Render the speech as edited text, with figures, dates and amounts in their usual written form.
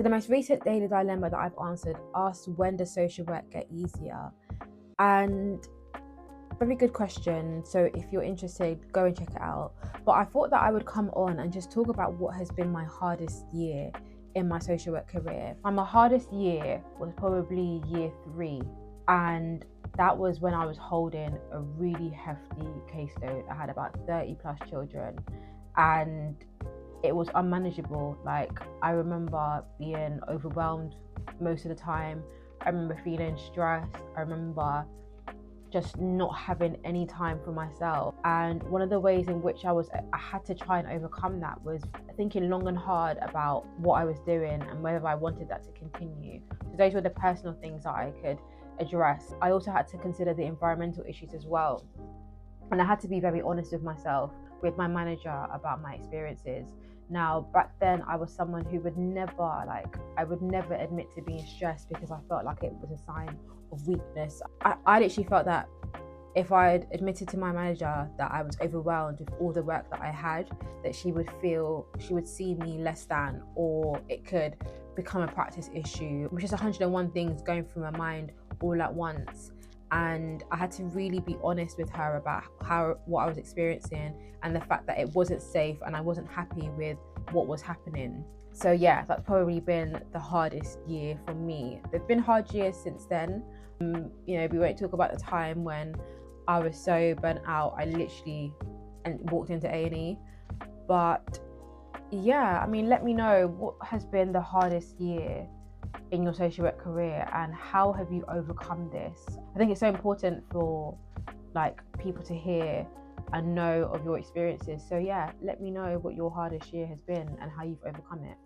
the most recent daily dilemma that I've answered asked, when does social work get easier? And very good question. So if you're interested, go and check it out. But I thought that I would come on and just talk about what has been my hardest year in my social work career. And my hardest year was probably year 3. And that was when I was holding a really hefty caseload. I had about 30 plus children, and it was unmanageable. Like, I remember being overwhelmed most of the time. I remember feeling stressed. I remember just not having any time for myself. And one of the ways in which I had to try and overcome that was thinking long and hard about what I was doing and whether I wanted that to continue. So those were the personal things that I could address. I also had to consider the environmental issues as well. And I had to be very honest with myself, with my manager, about my experiences. Now, back then, I was someone who would never admit to being stressed, because I felt like it was a sign of weakness. I literally felt that if I had admitted to my manager that I was overwhelmed with all the work that I had, that she would see me less than, or it could become a practice issue, which is 101 things going through my mind all at once. And I had to really be honest with her about what I was experiencing, and the fact that it wasn't safe and I wasn't happy with what was happening. So yeah, that's probably been the hardest year for me. There've been hard years since then. We won't talk about the time when I was so burnt out, I literally walked into A&E. But yeah, I mean, let me know, what has been the hardest year in your social work career, and how have you overcome this? I think it's so important for people to hear and know of your experiences. So yeah, let me know what your hardest year has been and how you've overcome it.